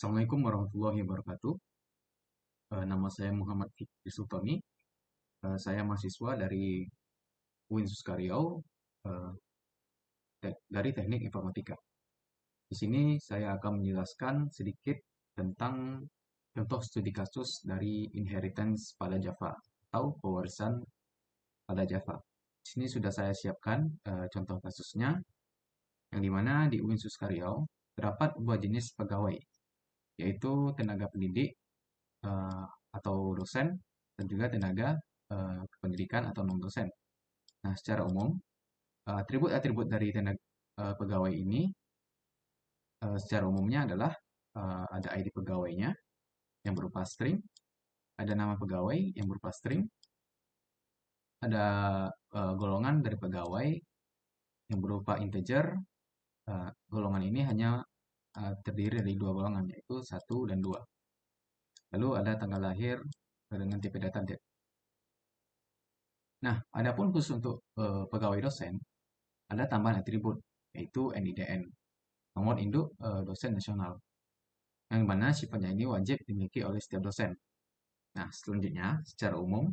Assalamualaikum warahmatullahi wabarakatuh. Nama saya Muhammad Fikri Sultoni. Saya mahasiswa dari UIN Suskaryau eh, dari Teknik Informatika. Di sini saya akan menjelaskan sedikit tentang contoh studi kasus dari inheritance pada Java atau pewarisan pada Java. Di sini sudah saya siapkan contoh kasusnya, yang dimana di UIN Suskaryau terdapat dua jenis pegawai, yaitu tenaga pendidik eh, atau dosen dan juga tenaga kependidikan atau non dosen. Nah, secara umum atribut-atribut dari tenaga pegawai ini secara umumnya adalah ada ID pegawainya yang berupa string, ada nama pegawai yang berupa string, ada golongan dari pegawai yang berupa integer. Golongan ini hanya terdiri dari dua golongan, yaitu 1 dan 2. Lalu ada tanggal lahir dengan tipe data date. Nah, adapun khusus untuk pegawai dosen, ada tambahan atribut, yaitu NIDN, nomor induk dosen nasional, yang mana sifatnya ini wajib dimiliki oleh setiap dosen. Nah, selanjutnya, secara umum,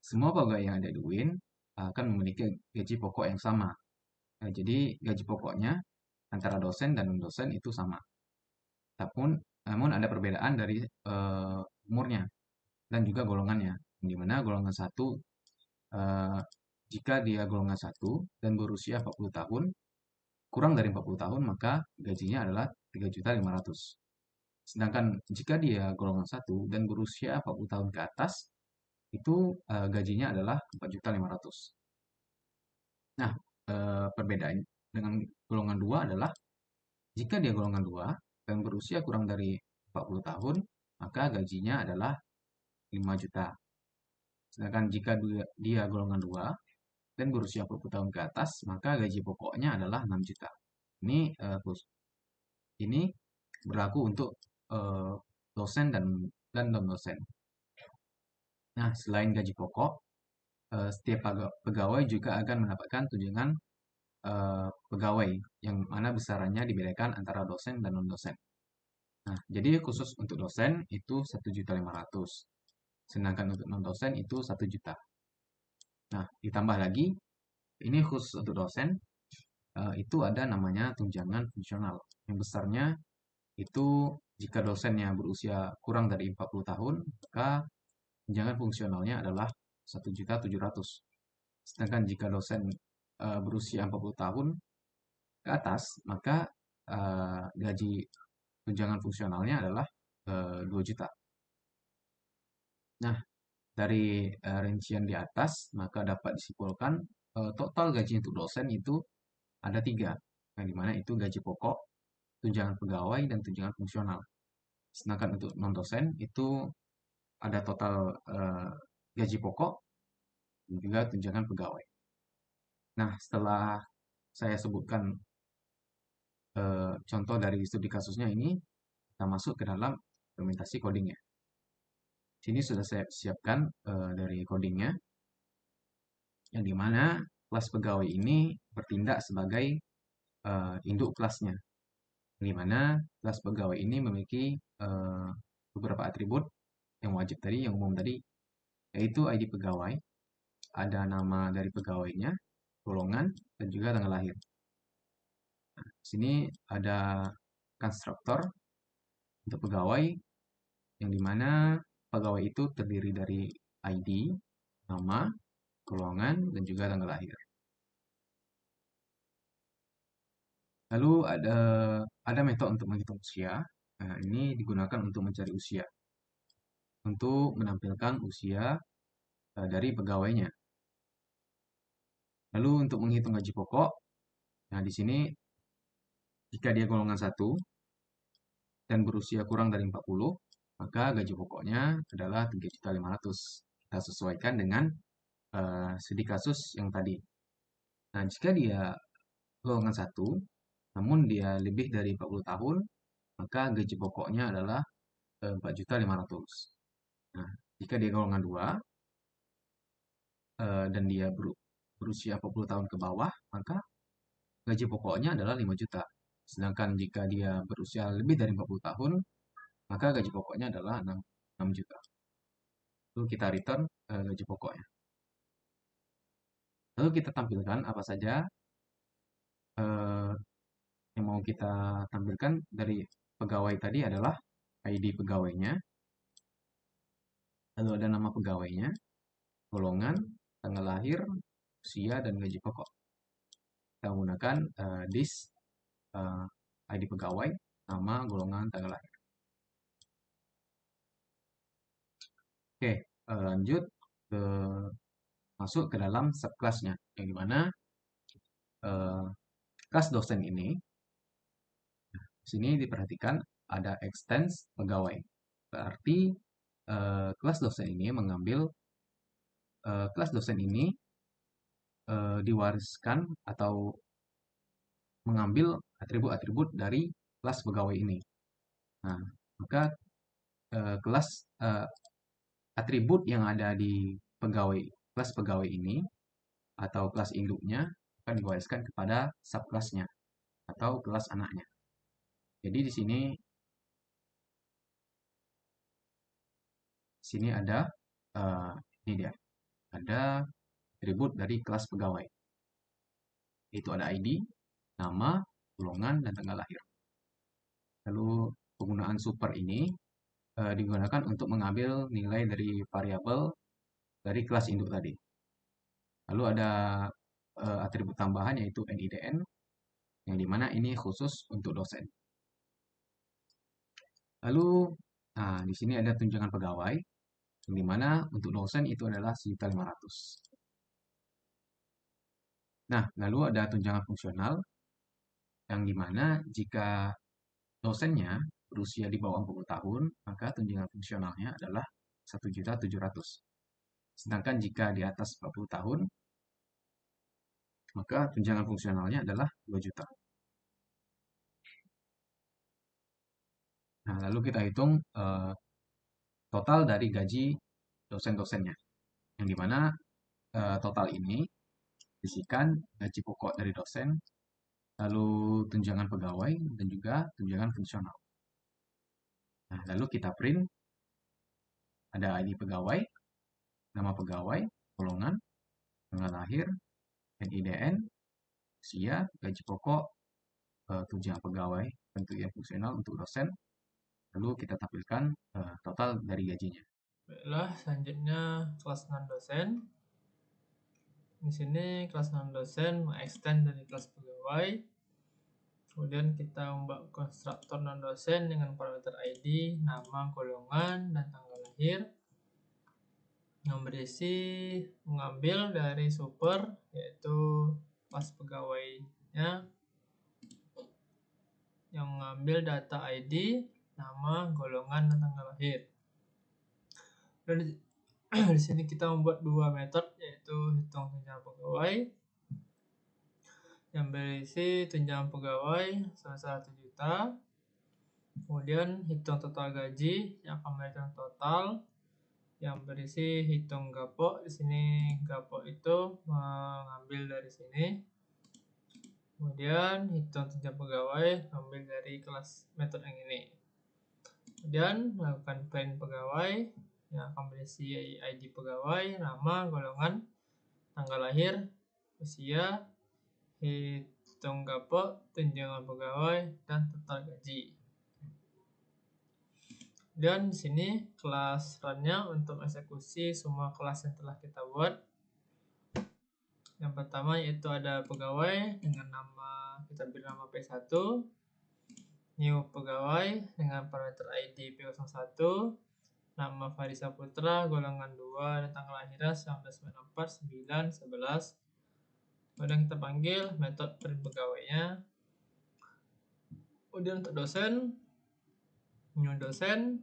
semua pegawai yang ada di UIN akan memiliki gaji pokok yang sama. Jadi, gaji pokoknya antara dosen dan non-dosen itu sama. Namun ada perbedaan dari umurnya dan juga golongannya, di mana golongan satu eh, jika dia golongan satu dan berusia 40 tahun, kurang dari 40 tahun, maka gajinya adalah 3.500.000. Sedangkan jika dia golongan satu dan berusia 40 tahun ke atas, itu gajinya adalah 4.500.000. Nah, perbedaan dengan golongan 2 adalah jika dia golongan 2 dan berusia kurang dari 40 tahun, maka gajinya adalah 5 juta. Sedangkan jika dia golongan 2 dan berusia 40 tahun ke atas, maka gaji pokoknya adalah 6 juta. Ini berlaku untuk dosen dan non dosen. Nah, selain gaji pokok, setiap pegawai juga akan mendapatkan tunjangan pegawai yang mana besarannya dibedakan antara dosen dan non dosen. Nah, jadi khusus untuk dosen itu 1.500.000, sedangkan untuk non dosen itu 1 juta. Nah, ditambah lagi, ini khusus untuk dosen, itu ada namanya tunjangan fungsional yang besarnya itu jika dosennya berusia kurang dari 40 tahun, maka tunjangan fungsionalnya adalah 1.700.000. Sedangkan jika dosen berusia 40 tahun ke atas, maka gaji tunjangan fungsionalnya adalah 2 juta. Nah, dari rincian di atas, maka dapat disimpulkan total gaji untuk dosen itu ada 3, yang dimana itu gaji pokok, tunjangan pegawai, dan tunjangan fungsional. Sedangkan untuk non-dosen itu ada total gaji pokok dan juga tunjangan pegawai. Nah, setelah saya sebutkan contoh dari studi kasusnya ini, kita masuk ke dalam implementasi codingnya. Sini sudah saya siapkan dari codingnya, yang dimana kelas pegawai ini bertindak sebagai induk kelasnya, di mana kelas pegawai ini memiliki beberapa atribut yang wajib tadi, yang umum tadi, yaitu ID pegawai, ada nama dari pegawainya, golongan, dan juga tanggal lahir. Nah, di sini ada konstruktor untuk pegawai, yang dimana pegawai itu terdiri dari ID, nama, golongan, dan juga tanggal lahir. Lalu ada metode untuk menghitung usia. Nah, ini digunakan untuk mencari usia, untuk menampilkan usia dari pegawainya. Lalu untuk menghitung gaji pokok, nah di sini jika dia golongan 1 dan berusia kurang dari 40, maka gaji pokoknya adalah 3.500.000. Kita sesuaikan dengan studi kasus yang tadi. Nah, jika dia golongan 1, namun dia lebih dari 40 tahun, maka gaji pokoknya adalah 4.500.000. Nah, jika dia golongan 2 dan dia berusia 40 tahun ke bawah, maka gaji pokoknya adalah 5 juta. Sedangkan jika dia berusia lebih dari 40 tahun, maka gaji pokoknya adalah 6 juta. Lalu kita return gaji pokoknya. Lalu kita tampilkan apa saja yang mau kita tampilkan dari pegawai tadi adalah ID pegawainya, lalu ada nama pegawainya, golongan, tanggal lahir, usia, dan gaji pokok. Kita menggunakan this ID pegawai, nama, golongan, tanggal lahir. Oke, lanjut masuk ke dalam subclassnya, yang dimana kelas dosen ini, di sini diperhatikan ada extends pegawai. Berarti kelas dosen ini mengambil kelas dosen ini diwariskan atau mengambil atribut-atribut dari kelas pegawai ini. Nah, maka kelas atribut yang ada di kelas pegawai ini atau kelas induknya akan diwariskan kepada subclassnya atau kelas anaknya. Jadi di sini ada ini dia, ada atribut dari kelas pegawai. Itu ada ID, nama, golongan, dan tanggal lahir. Lalu penggunaan super ini digunakan untuk mengambil nilai dari variabel dari kelas induk tadi. Lalu ada atribut tambahan yaitu NIDN, yang dimana ini khusus untuk dosen. Lalu, di sini ada tunjangan pegawai, yang dimana untuk dosen itu adalah 1.500. Nah, lalu ada tunjangan fungsional, yang dimana jika dosennya berusia di bawah 40 tahun, maka tunjangan fungsionalnya adalah 1.700.000. Sedangkan jika di atas 40 tahun, maka tunjangan fungsionalnya adalah 2 juta. Nah, lalu kita hitung total dari gaji dosen-dosennya. Yang dimana total ini berisikan gaji pokok dari dosen, lalu tunjangan pegawai, dan juga tunjangan fungsional. Nah, lalu kita print, ada ID pegawai, nama pegawai, golongan, tanggal lahir, NIDN, usia, gaji pokok, tunjangan pegawai, tunjangan fungsional untuk dosen. Lalu kita tampilkan total dari gajinya. Baiklah, selanjutnya kelas non dosen. Di sini kelas non dosen mengextend dari kelas pegawai. Kemudian kita membuat konstruktor non dosen dengan parameter ID, nama, golongan, dan tanggal lahir. Yang berisi mengambil dari super, yaitu kelas pegawainya, yang mengambil data ID, nama, golongan, dan tanggal lahir. Dan di sini kita membuat dua metode, yaitu hitung tunjangan pegawai yang berisi tunjangan pegawai sebesar 1 juta, kemudian hitung total gaji yang akan menghitung total, yang berisi hitung gapok. Di sini gapok itu mengambil dari sini, kemudian hitung tunjangan pegawai ambil dari kelas metode yang ini, kemudian melakukan print pegawai yang akan berisi ID pegawai, nama, golongan, tanggal lahir, usia, hitung gapok, tunjangan pegawai, dan total gaji. Dan di sini kelas runnya untuk eksekusi semua kelas yang telah kita buat. Yang pertama yaitu ada pegawai dengan nama, kita beri nama P1, new pegawai dengan parameter ID P01, nama Farisa Putra, golongan 2, dan tanggal lahirnya 1994, 9, 11. Kemudian kita panggil metode print pegawainya. Kemudian untuk dosen, new dosen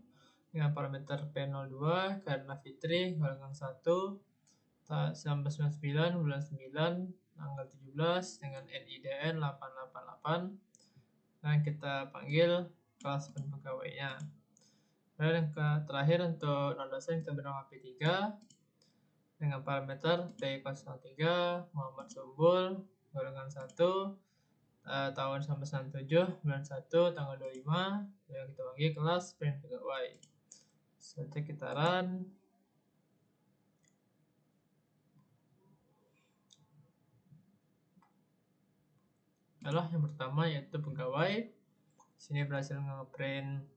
dengan parameter P02 karena Fitri, golongan 1, 1999, bulan 9, tanggal 17 dengan NIDN 888. Dan kita panggil kelas print pegawainya. Dan yang terakhir untuk non dosen kita bernama P3 dengan parameter P03, Muhammad Sumbul, golongan 1, tahun 1997 bulan 1 tanggal 25 yang kita bagi kelas print pegawai. Subjek kitaran adalah yang pertama yaitu pegawai. Sini berhasil ngeprint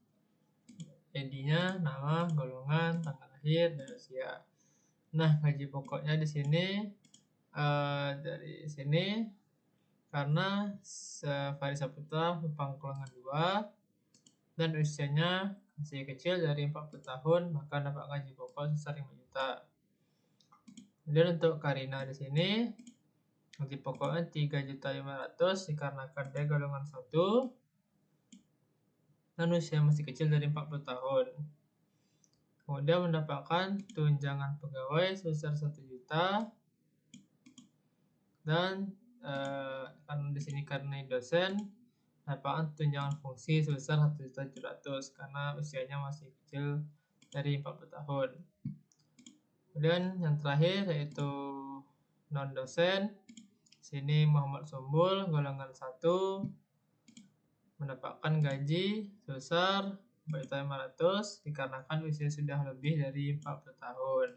ID-nya, nama, golongan, tanggal lahir, dan usia. Nah, gaji pokoknya di sini dari sini karena Fahri Saputra Bupang golongan 2 dan usianya masih kecil dari 40 tahun, maka dapat gaji pokok sebesar 5 juta. Kemudian untuk Karina di sini gaji pokoknya 3.500.000 dikarenakan dia golongan 1 dan usia masih kecil dari 40 tahun. Kemudian mendapatkan tunjangan pegawai sebesar 1 juta dan karena di sini karena dosen dapatkan tunjangan fungsi sebesar 1.700.000 karena usianya masih kecil dari 40 tahun. Kemudian yang terakhir yaitu non dosen. Sini Muhammad Sumbul golongan 1 mendapatkan gaji sebesar 4.500.000 dikarenakan usia sudah lebih dari 40 tahun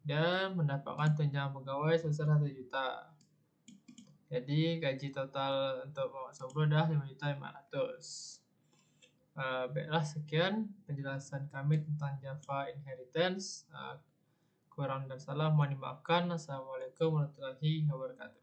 dan mendapatkan tunjangan pegawai sebesar 1 juta. Jadi gaji total untuk Muhammad Sumbul adalah 5.500.000. Baiklah, sekian penjelasan kami tentang Java Inheritance. Kurang dan salah mohon dimaafkan. Assalamualaikum warahmatullahi wabarakatuh.